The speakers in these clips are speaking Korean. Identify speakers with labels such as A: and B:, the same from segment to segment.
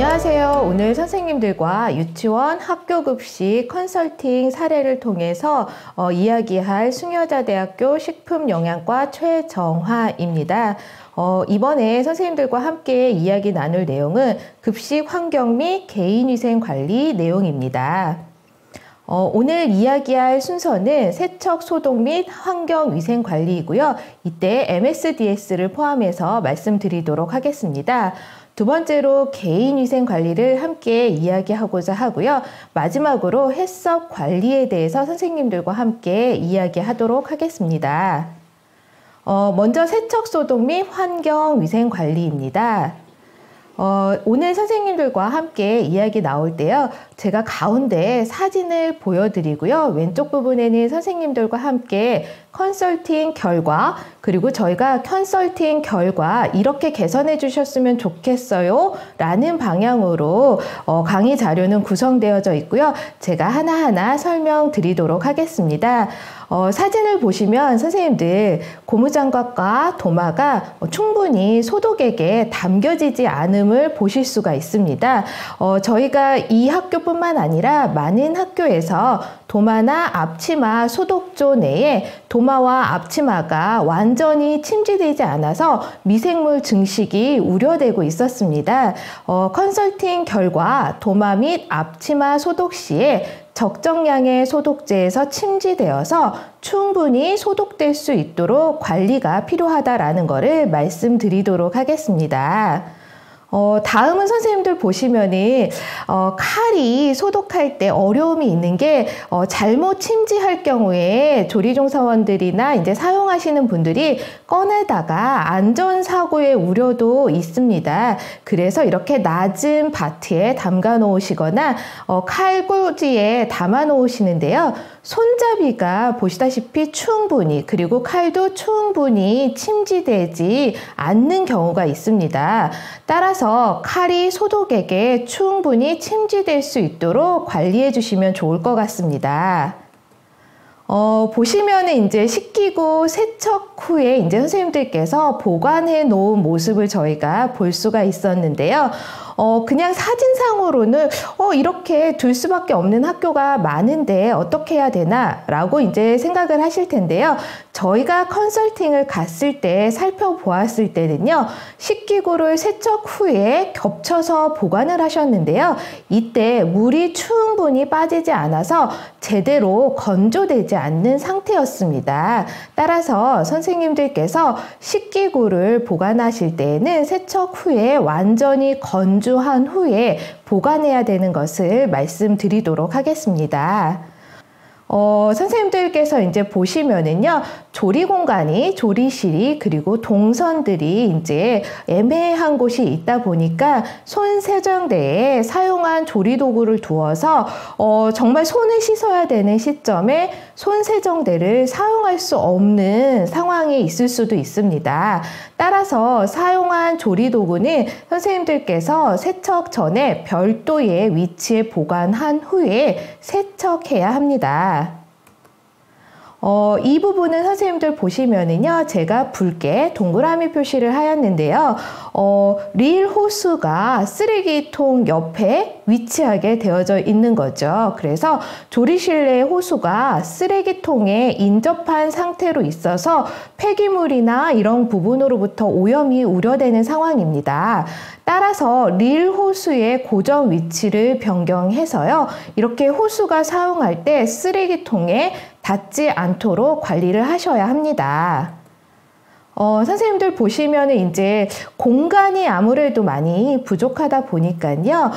A: 안녕하세요. 오늘 선생님들과 유치원 학교급식 컨설팅 사례를 통해서 이야기할 숭여자대학교 식품영양과 최정화입니다. 이번에 선생님들과 함께 이야기 나눌 내용은 급식 환경 및 개인위생관리 내용입니다. 오늘 이야기할 순서는 세척, 소독 및 환경위생관리이고요. 이때 MSDS를 포함해서 말씀드리도록 하겠습니다. 두 번째로 개인위생관리를 함께 이야기하고자 하고요. 마지막으로 해썹 관리에 대해서 선생님들과 함께 이야기하도록 하겠습니다. 먼저 세척, 소독 및 환경위생관리입니다. 오늘 선생님들과 함께 이야기 나올 때요. 제가 가운데 사진을 보여드리고요. 왼쪽 부분에는 선생님들과 함께 컨설팅 결과, 그리고 저희가 컨설팅 결과 이렇게 개선해 주셨으면 좋겠어요 라는 방향으로 강의 자료는 구성되어져 있고요. 제가 하나하나 설명드리도록 하겠습니다. 사진을 보시면 선생님들 고무장갑과 도마가 충분히 소독액에 담겨지지 않음을 보실 수가 있습니다. 저희가 이 학교뿐만 아니라 많은 학교에서 도마나 앞치마 소독조 내에 도마와 앞치마가 완전히 침지되지 않아서 미생물 증식이 우려되고 있었습니다. 컨설팅 결과 도마 및 앞치마 소독 시에 적정량의 소독제에서 침지되어서 충분히 소독될 수 있도록 관리가 필요하다라는 것을 말씀드리도록 하겠습니다. 다음은 선생님들 보시면은 칼이 소독할 때 어려움이 있는 게 잘못 침지할 경우에 조리종사원들이나 이제 사용하시는 분들이 꺼내다가 안전사고의 우려도 있습니다. 그래서 이렇게 낮은 바트에 담가 놓으시거나 칼꽂이에 담아 놓으시는데요. 손잡이가 보시다시피 충분히, 그리고 칼도 충분히 침지되지 않는 경우가 있습니다. 따라서 칼이 소독액에 충분히 침지될 수 있도록 관리해 주시면 좋을 것 같습니다. 보시면은 이제 씻기고 세척 후에 이제 선생님들께서 보관해 놓은 모습을 저희가 볼 수가 있었는데요. 그냥 사진상으로는 이렇게 둘 수밖에 없는 학교가 많은데 어떻게 해야 되나 라고 이제 생각을 하실 텐데요. 저희가 컨설팅을 갔을 때 살펴보았을 때는요. 식기구를 세척 후에 겹쳐서 보관을 하셨는데요. 이때 물이 충분히 빠지지 않아서 제대로 건조되지 않는 상태였습니다. 따라서 선생님들께서 식기구를 보관하실 때에는 세척 후에 완전히 건조한 후에 보관해야 되는 것을 말씀드리도록 하겠습니다. 선생님들께서 이제 보시면은요, 조리 공간이, 조리실이, 그리고 동선들이 이제 애매한 곳이 있다 보니까 손 세정대에 사용한 조리 도구를 두어서 정말 손을 씻어야 되는 시점에 손 세정대를 사용할 수 없는 상황이 있을 수도 있습니다. 따라서 사용한 조리 도구는 선생님들께서 세척 전에 별도의 위치에 보관한 후에 세척해야 합니다. 이 부분은 선생님들 보시면은요, 제가 붉게 동그라미 표시를 하였는데요. 릴 호스가 쓰레기통 옆에 위치하게 되어져 있는 거죠. 그래서 조리실 내 호수가 쓰레기통에 인접한 상태로 있어서 폐기물이나 이런 부분으로부터 오염이 우려되는 상황입니다. 따라서 릴 호수의 고정 위치를 변경해서요. 이렇게 호수가 사용할 때 쓰레기통에 닿지 않도록 관리를 하셔야 합니다. 선생님들 보시면은 이제 공간이 아무래도 많이 부족하다 보니까요.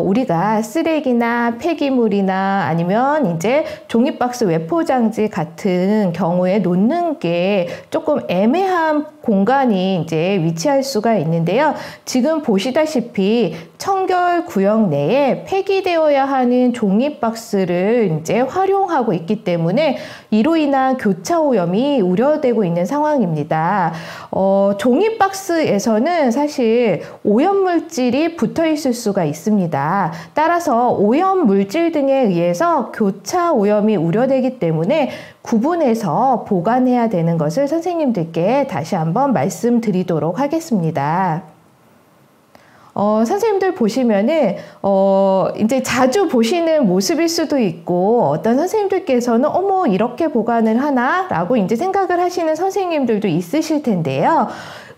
A: 우리가 쓰레기나 폐기물이나 아니면 이제 종이박스 외포장지 같은 경우에 놓는 게 조금 애매한 공간이 이제 위치할 수가 있는데요. 지금 보시다시피 청결 구역 내에 폐기되어야 하는 종이박스를 이제 활용하고 있기 때문에 이로 인한 교차 오염이 우려되고 있는 상황입니다. 종이박스에서는 사실 오염물질이 붙어 있을 수가 있습니다. 따라서 오염물질 등에 의해서 교차 오염이 우려되기 때문에 구분해서 보관해야 되는 것을 선생님들께 다시 한번 말씀드리도록 하겠습니다. 선생님들 보시면은, 이제 자주 보시는 모습일 수도 있고, 어떤 선생님들께서는, 어머, 이렇게 보관을 하나? 라고 이제 생각을 하시는 선생님들도 있으실 텐데요.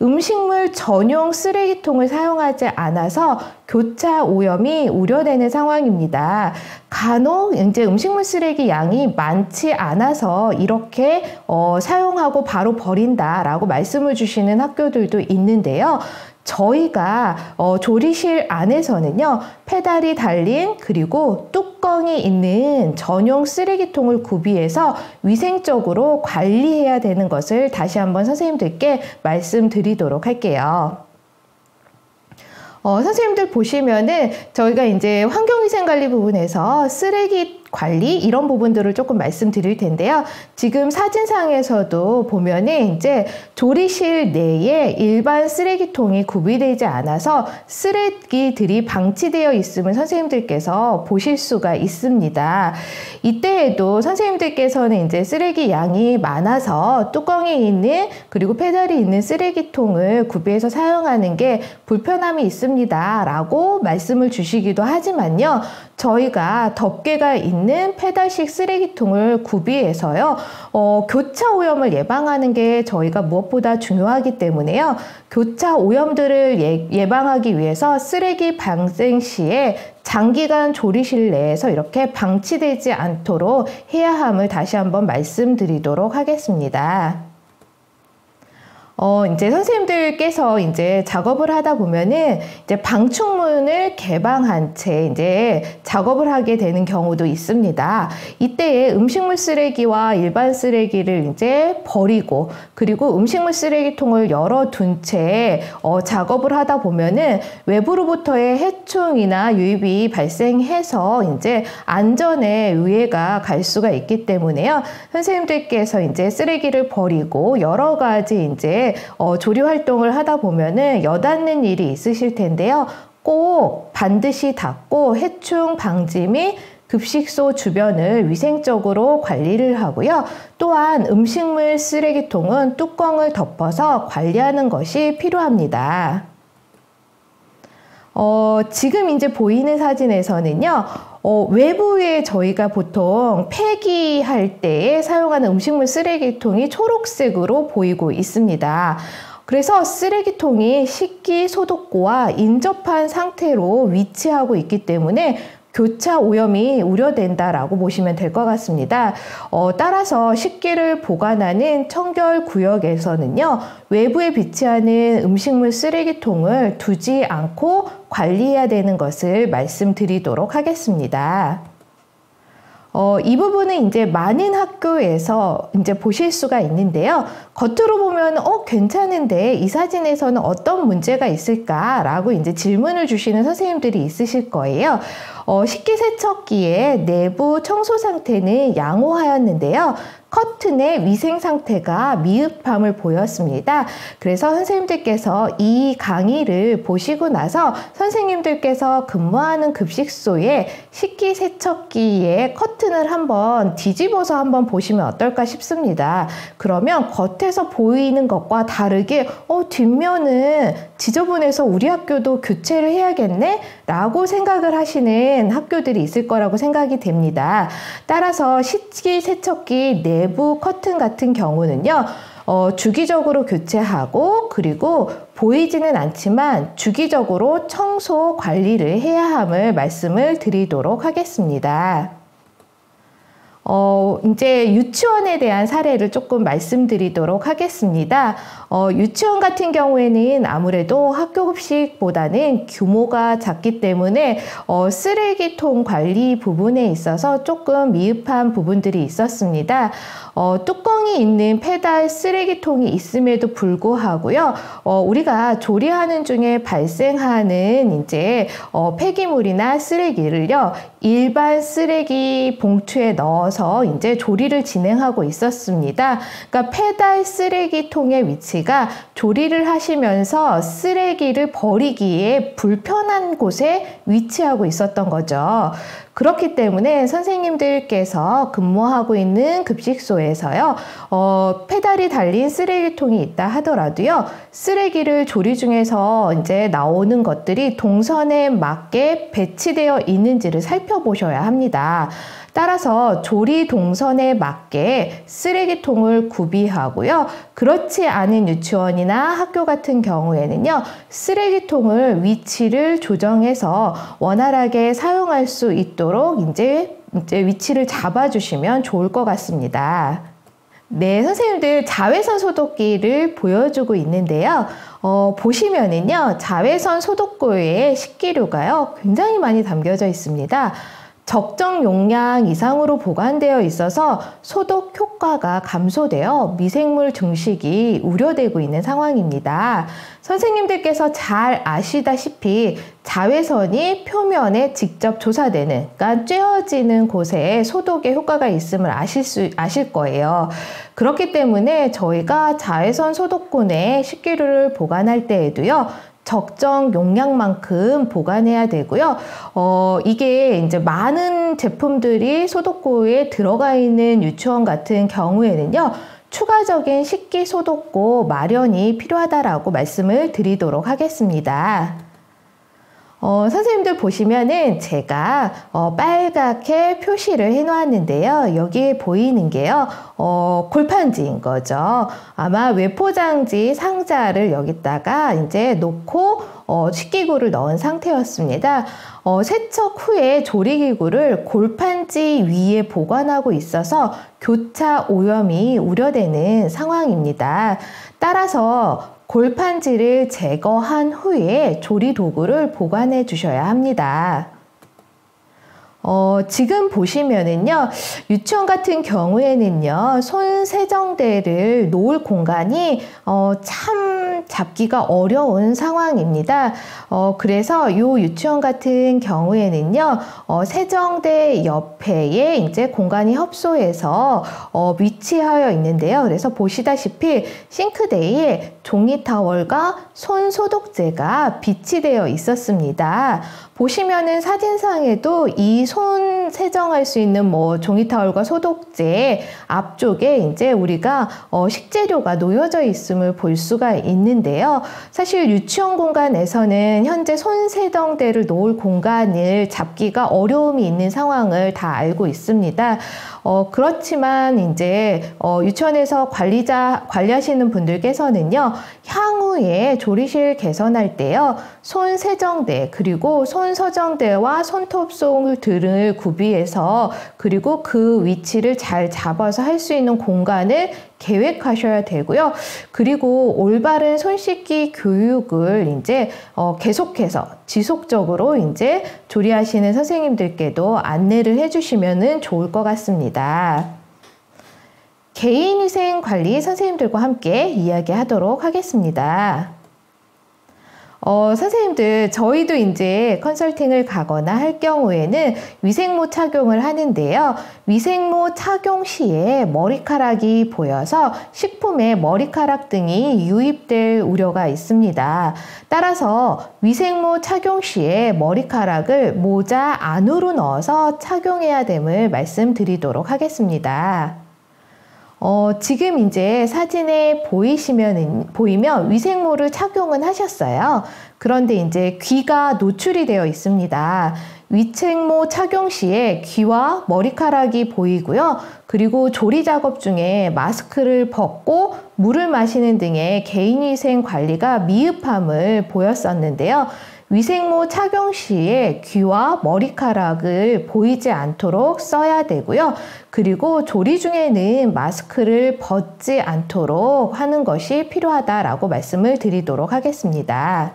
A: 음식물 전용 쓰레기통을 사용하지 않아서 교차 오염이 우려되는 상황입니다. 간혹 이제 음식물 쓰레기 양이 많지 않아서 이렇게 사용하고 바로 버린다라고 말씀을 주시는 학교들도 있는데요. 저희가 조리실 안에서는요, 페달이 달린 그리고 뚜껑이 있는 전용 쓰레기통을 구비해서 위생적으로 관리해야 되는 것을 다시 한번 선생님들께 말씀드리도록 할게요. 선생님들 보시면은 저희가 이제 환경위생관리 부분에서 쓰레기 관리 이런 부분들을 조금 말씀드릴 텐데요. 지금 사진상에서도 보면은 이제 조리실 내에 일반 쓰레기통이 구비되지 않아서 쓰레기들이 방치되어 있음을 선생님들께서 보실 수가 있습니다. 이때에도 선생님들께서는 이제 쓰레기 양이 많아서 뚜껑이 있는 그리고 페달이 있는 쓰레기통을 구비해서 사용하는 게 불편함이 있습니다 라고 말씀을 주시기도 하지만요. 저희가 덮개가 있는 페달식 쓰레기통을 구비해서요, 교차 오염을 예방하는 게 저희가 무엇보다 중요하기 때문에요. 교차 오염들을 예방하기 위해서 쓰레기 발생 시에 장기간 조리실 내에서 이렇게 방치되지 않도록 해야 함을 다시 한번 말씀드리도록 하겠습니다. 이제 선생님들께서 이제 작업을 하다 보면은 이제 방충문을 개방한 채 이제 작업을 하게 되는 경우도 있습니다. 이때에 음식물 쓰레기와 일반 쓰레기를 이제 버리고 그리고 음식물 쓰레기통을 열어둔 채 작업을 하다 보면은 외부로부터의 해충이나 유입이 발생해서 이제 안전에 위해가 갈 수가 있기 때문에요. 선생님들께서 이제 쓰레기를 버리고 여러 가지 이제 조리 활동을 하다 보면은 여닫는 일이 있으실 텐데요. 꼭 반드시 닫고 해충 방지 및 급식소 주변을 위생적으로 관리를 하고요. 또한 음식물 쓰레기통은 뚜껑을 덮어서 관리하는 것이 필요합니다. 지금 이제 보이는 사진에서는요, 외부에 저희가 보통 폐기할 때에 사용하는 음식물 쓰레기통이 초록색으로 보이고 있습니다. 그래서 쓰레기통이 식기 소독고와 인접한 상태로 위치하고 있기 때문에 교차 오염이 우려된다라고 보시면 될 것 같습니다. 따라서 식기를 보관하는 청결 구역에서는요, 외부에 비치하는 음식물 쓰레기통을 두지 않고 관리해야 되는 것을 말씀드리도록 하겠습니다. 이 부분은 이제 많은 학교에서 이제 보실 수가 있는데요. 겉으로 보면 괜찮은데 이 사진에서는 어떤 문제가 있을까라고 이제 질문을 주시는 선생님들이 있으실 거예요. 식기세척기의 내부 청소 상태는 양호하였는데요. 커튼의 위생 상태가 미흡함을 보였습니다. 그래서 선생님들께서 이 강의를 보시고 나서 선생님들께서 근무하는 급식소에 식기세척기의 커튼을 한번 뒤집어서 한번 보시면 어떨까 싶습니다. 그러면 겉에서 보이는 것과 다르게 뒷면은 지저분해서 우리 학교도 교체를 해야겠네? 라고 생각을 하시는 학교들이 있을 거라고 생각이 됩니다. 따라서 식기세척기 내부 커튼 같은 경우는요, 주기적으로 교체하고 그리고 보이지는 않지만 주기적으로 청소 관리를 해야 함을 말씀을 드리도록 하겠습니다. 이제 유치원에 대한 사례를 조금 말씀드리도록 하겠습니다. 유치원 같은 경우에는 아무래도 학교 급식보다는 규모가 작기 때문에 쓰레기통 관리 부분에 있어서 조금 미흡한 부분들이 있었습니다. 뚜껑이 있는 페달 쓰레기통이 있음에도 불구하고요, 우리가 조리하는 중에 발생하는 이제 폐기물이나 쓰레기를요, 일반 쓰레기 봉투에 넣어서 이제 조리를 진행하고 있었습니다. 그러니까 페달 쓰레기통의 위치가 조리를 하시면서 쓰레기를 버리기에 불편한 곳에 위치하고 있었던 거죠. 그렇기 때문에 선생님들께서 근무하고 있는 급식소에서요, 페달이 달린 쓰레기통이 있다 하더라도요, 쓰레기를 조리 중에서 이제 나오는 것들이 동선에 맞게 배치되어 있는지를 살펴보셔야 합니다. 따라서 조리 동선에 맞게 쓰레기통을 구비하고요. 그렇지 않은 유치원이나 학교 같은 경우에는요, 쓰레기통을 위치를 조정해서 원활하게 사용할 수 있도록 이제 위치를 잡아주시면 좋을 것 같습니다. 네, 선생님들 자외선 소독기를 보여주고 있는데요. 보시면은요, 자외선 소독구에 식기류가요, 굉장히 많이 담겨져 있습니다. 적정 용량 이상으로 보관되어 있어서 소독 효과가 감소되어 미생물 증식이 우려되고 있는 상황입니다. 선생님들께서 잘 아시다시피 자외선이 표면에 직접 조사되는, 그러니까 쬐어지는 곳에 소독의 효과가 있음을 아실 거예요. 그렇기 때문에 저희가 자외선 소독군에 식기류를 보관할 때에도요, 적정 용량만큼 보관해야 되고요. 이게 이제 많은 제품들이 소독구에 들어가 있는 유치원 같은 경우에는요, 추가적인 식기 소독구 마련이 필요하다라고 말씀을 드리도록 하겠습니다. 선생님들 보시면은 제가 빨갛게 표시를 해 놓았는데요. 여기에 보이는 게요, 골판지인 거죠. 아마 외포장지 상자를 여기다가 이제 놓고 식기구를 넣은 상태였습니다. 세척 후에 조리기구를 골판지 위에 보관하고 있어서 교차 오염이 우려되는 상황입니다. 따라서 골판지를 제거한 후에 조리 도구를 보관해 주셔야 합니다. 지금 보시면은요, 유치원 같은 경우에는요, 손 세정대를 놓을 공간이 참 잡기가 어려운 상황입니다. 그래서 이 유치원 같은 경우에는요, 세정대 옆에 이제 공간이 협소해서 위치하여 있는데요. 그래서 보시다시피 싱크대에 종이 타월과 손 소독제가 비치되어 있었습니다. 보시면은 사진상에도 이 손 세정할 수 있는 종이 타월과 소독제 앞쪽에 이제 우리가 식재료가 놓여져 있음을 볼 수가 있는데요. 사실 유치원 공간에서는 현재 손 세정대를 놓을 공간을 잡기가 어려움이 있는 상황을 다 알고 있습니다. 그렇지만 이제 유치원에서 관리하시는 분들께서는요, 향후에 조리실 개선할 때요, 손 세정대 그리고 손 서정대와 손톱송들을 구비해서 그리고 그 위치를 잘 잡아서 할 수 있는 공간을 계획하셔야 되고요. 그리고 올바른 손 씻기 교육을 이제 계속해서 지속적으로 이제 조리하시는 선생님들께도 안내를 해주시면 좋을 것 같습니다. 개인위생 관리 선생님들과 함께 이야기하도록 하겠습니다. 선생님들, 저희도 이제 컨설팅을 가거나 할 경우에는 위생모 착용을 하는데요. 위생모 착용 시에 머리카락이 보여서 식품에 머리카락 등이 유입될 우려가 있습니다. 따라서 위생모 착용 시에 머리카락을 모자 안으로 넣어서 착용해야 됨을 말씀드리도록 하겠습니다. 지금 이제 사진에 보이면 위생모를 착용은 하셨어요. 그런데 이제 귀가 노출이 되어 있습니다. 위생모 착용 시에 귀와 머리카락이 보이고요. 그리고 조리 작업 중에 마스크를 벗고 물을 마시는 등의 개인위생 관리가 미흡함을 보였었는데요. 위생모 착용 시에 귀와 머리카락을 보이지 않도록 써야 되고요. 그리고 조리 중에는 마스크를 벗지 않도록 하는 것이 필요하다라고 말씀을 드리도록 하겠습니다.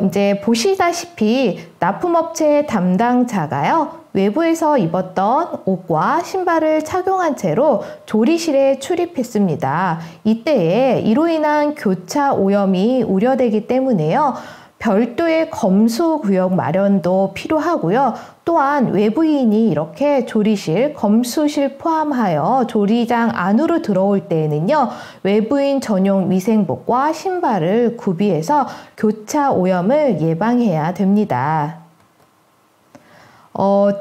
A: 이제 보시다시피 납품업체 담당자가요, 외부에서 입었던 옷과 신발을 착용한 채로 조리실에 출입했습니다. 이때에 이로 인한 교차 오염이 우려되기 때문에요, 별도의 검수 구역 마련도 필요하고요. 또한 외부인이 이렇게 조리실, 검수실 포함하여 조리장 안으로 들어올 때에는요, 외부인 전용 위생복과 신발을 구비해서 교차 오염을 예방해야 됩니다.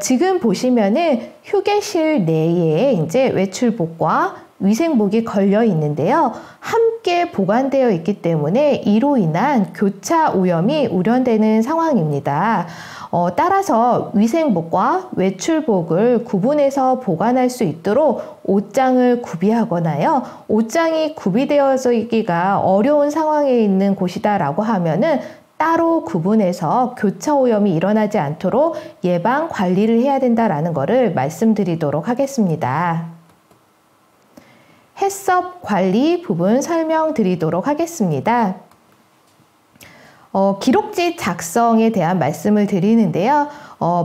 A: 지금 보시면은 휴게실 내에 이제 외출복과 위생복이 걸려 있는데요. 함께 보관되어 있기 때문에 이로 인한 교차 오염이 우려되는 상황입니다. 따라서 위생복과 외출복을 구분해서 보관할 수 있도록 옷장을 구비하거나요. 옷장이 구비되어지기가 어려운 상황에 있는 곳이다라고 하면은 따로 구분해서 교차 오염이 일어나지 않도록 예방 관리를 해야 된다라는 것을 말씀드리도록 하겠습니다. 해썹 관리 부분 설명드리도록 하겠습니다. 기록지 작성에 대한 말씀을 드리는데요.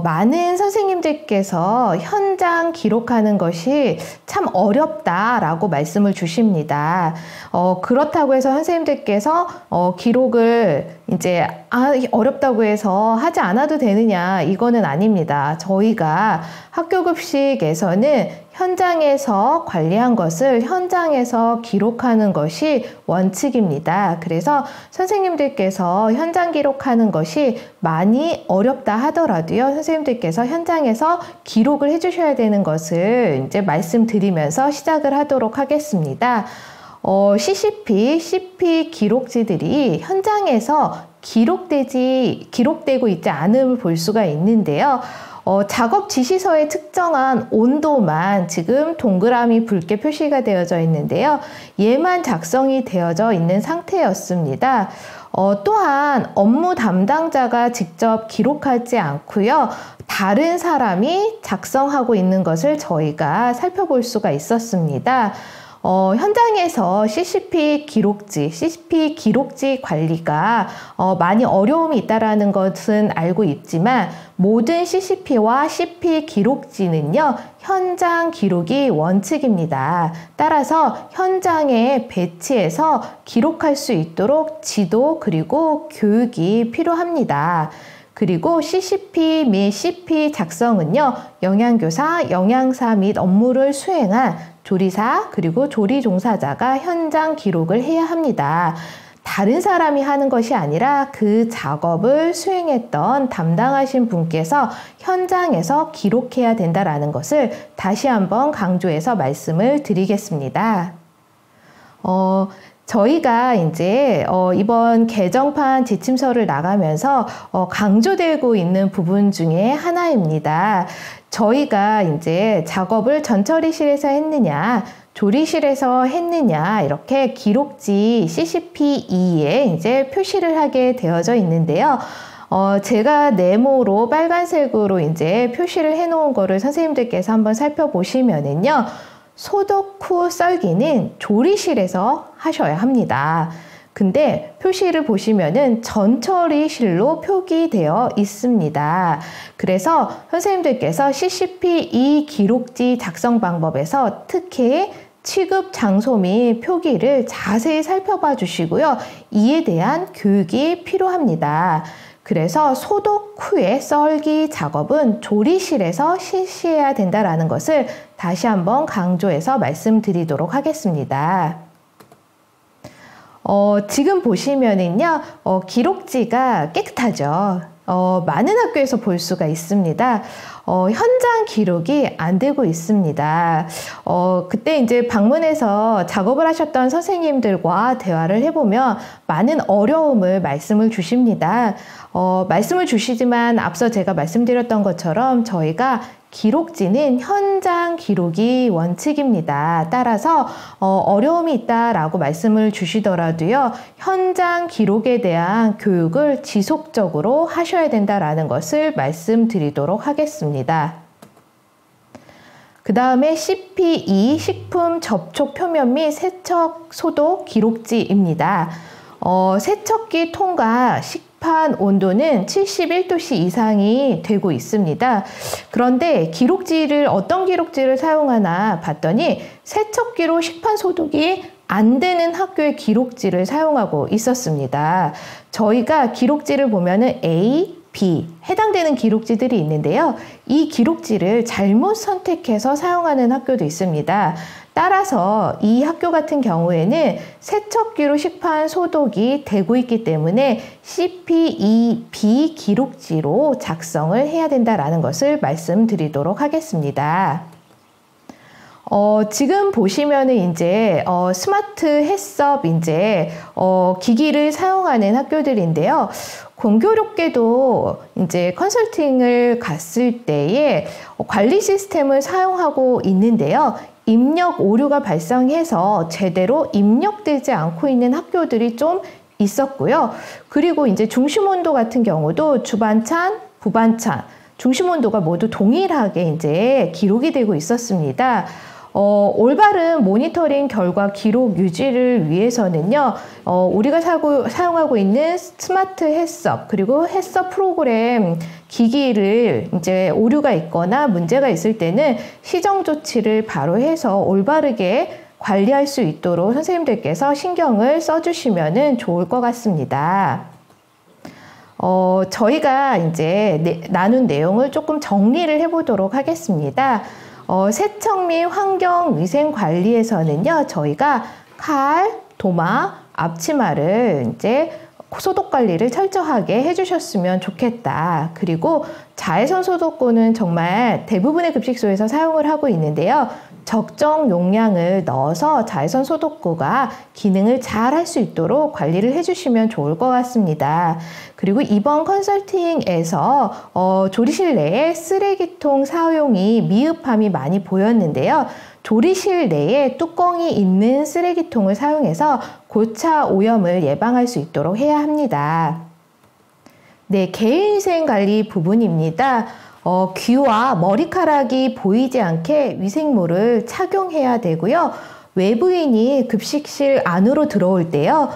A: 많은 선생님들께서 현장 기록하는 것이 참 어렵다라고 말씀을 주십니다. 그렇다고 해서 선생님들께서 기록을 이제 어렵다고 해서 하지 않아도 되느냐, 이거는 아닙니다. 저희가 학교급식에서는 현장에서 관리한 것을 현장에서 기록하는 것이 원칙입니다. 그래서 선생님들께서 현장 기록하는 것이 많이 어렵다 하더라도요, 선생님들께서 현장에서 기록을 해주셔야 되는 것을 이제 말씀드리면서 시작을 하도록 하겠습니다. CP 기록지들이 현장에서 기록되고 있지 않음을 볼 수가 있는데요. 작업 지시서에 측정한 온도만 지금 동그라미 붉게 표시가 되어져 있는데요. 얘만 작성이 되어져 있는 상태였습니다. 또한 업무 담당자가 직접 기록하지 않고요. 다른 사람이 작성하고 있는 것을 저희가 살펴볼 수가 있었습니다. 현장에서 CP 기록지 관리가 많이 어려움이 있다는 것은 알고 있지만 모든 CCP와 CP 기록지는요, 현장 기록이 원칙입니다. 따라서 현장에 배치해서 기록할 수 있도록 지도 그리고 교육이 필요합니다. 그리고 CCP 및 CP 작성은요, 영양교사, 영양사 및 업무를 수행한 조리사 그리고 조리 종사자가 현장 기록을 해야 합니다. 다른 사람이 하는 것이 아니라 그 작업을 수행했던 담당하신 분께서 현장에서 기록해야 된다는 것을 다시 한번 강조해서 말씀을 드리겠습니다. 저희가 이제 이번 개정판 지침서를 나가면서 강조되고 있는 부분 중에 하나입니다. 저희가 이제 작업을 전처리실에서 했느냐, 조리실에서 했느냐, 이렇게 기록지 CCP2에 이제 표시를 하게 되어져 있는데요. 제가 네모로 빨간색으로 이제 표시를 해 놓은 거를 선생님들께서 한번 살펴보시면은요. 소독 후 썰기는 조리실에서 하셔야 합니다. 근데 표시를 보시면은 전처리실로 표기되어 있습니다. 그래서 선생님들께서 CCP2 기록지 작성 방법에서 특히 취급 장소 및 표기를 자세히 살펴봐 주시고요. 이에 대한 교육이 필요합니다. 그래서 소독 후에 썰기 작업은 조리실에서 실시해야 된다는 것을 다시 한번 강조해서 말씀드리도록 하겠습니다. 지금 보시면은요, 기록지가 깨끗하죠. 많은 학교에서 볼 수가 있습니다. 현장 기록이 안 되고 있습니다. 그때 이제 방문해서 작업을 하셨던 선생님들과 대화를 해보면 많은 어려움을 말씀을 주십니다. 말씀을 주시지만 앞서 제가 말씀드렸던 것처럼 저희가 기록지는 현장 기록이 원칙입니다. 따라서 어려움이 있다라고 말씀을 주시더라도요, 현장 기록에 대한 교육을 지속적으로 하셔야 된다라는 것을 말씀드리도록 하겠습니다. 그 다음에 CP2 식품 접촉 표면 및 세척 소독 기록지입니다. 세척기 통과 식판 온도는 71도씨 이상이 되고 있습니다. 그런데 어떤 기록지를 사용하나 봤더니 세척기로 식판 소독이 안 되는 학교의 기록지를 사용하고 있었습니다. 저희가 기록지를 보면은 A, B 해당되는 기록지들이 있는데요. 이 기록지를 잘못 선택해서 사용하는 학교도 있습니다. 따라서 이 학교 같은 경우에는 세척기로 식판 소독이 되고 있기 때문에 CP2B 기록지로 작성을 해야 된다라는 것을 말씀드리도록 하겠습니다. 지금 보시면은 이제 스마트 해썹 이제 기기를 사용하는 학교들인데요. 공교롭게도 이제 컨설팅을 갔을 때에 관리 시스템을 사용하고 있는데요. 입력 오류가 발생해서 제대로 입력되지 않고 있는 학교들이 좀 있었고요. 그리고 이제 중심 온도 같은 경우도 주반찬, 부반찬, 중심 온도가 모두 동일하게 이제 기록이 되고 있었습니다. 올바른 모니터링 결과 기록 유지를 위해서는요, 우리가 사용하고 있는 스마트 해썹, 그리고 해썹 프로그램 기기를 이제 오류가 있거나 문제가 있을 때는 시정 조치를 바로 해서 올바르게 관리할 수 있도록 선생님들께서 신경을 써주시면 좋을 것 같습니다. 저희가 이제 나눈 내용을 조금 정리를 해보도록 하겠습니다. 세척 및 환경위생 관리에서는요, 저희가 칼, 도마, 앞치마를 이제 소독 관리를 철저하게 해주셨으면 좋겠다. 그리고 자외선 소독구는 정말 대부분의 급식소에서 사용을 하고 있는데요. 적정 용량을 넣어서 자외선 소독구가 기능을 잘 할 수 있도록 관리를 해주시면 좋을 것 같습니다. 그리고 이번 컨설팅에서 조리실 내에 쓰레기통 사용이 미흡함이 많이 보였는데요. 조리실 내에 뚜껑이 있는 쓰레기통을 사용해서 고차 오염을 예방할 수 있도록 해야 합니다. 네, 개인위생 관리 부분입니다. 귀와 머리카락이 보이지 않게 위생모를 착용해야 되고요. 외부인이 급식실 안으로 들어올 때요,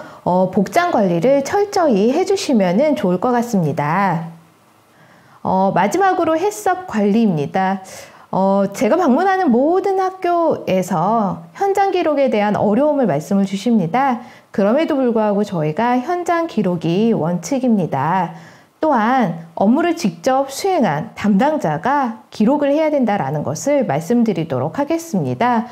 A: 복장 관리를 철저히 해주시면 좋을 것 같습니다. 마지막으로 해썹 관리입니다. 제가 방문하는 모든 학교에서 현장 기록에 대한 어려움을 말씀을 주십니다. 그럼에도 불구하고 저희가 현장 기록이 원칙입니다. 또한 업무를 직접 수행한 담당자가 기록을 해야 된다는 것을 말씀드리도록 하겠습니다.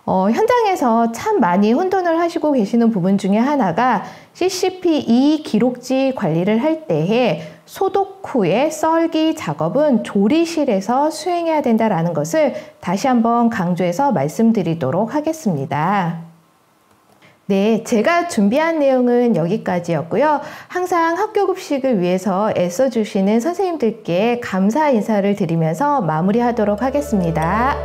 A: 현장에서 참 많이 혼돈을 하시고 계시는 부분 중에 하나가 CCP2 기록지 관리를 할 때에 소독 후에 썰기 작업은 조리실에서 수행해야 된다는 것을 다시 한번 강조해서 말씀드리도록 하겠습니다. 네, 제가 준비한 내용은 여기까지였고요. 항상 학교 급식을 위해서 애써주시는 선생님들께 감사 인사를 드리면서 마무리하도록 하겠습니다.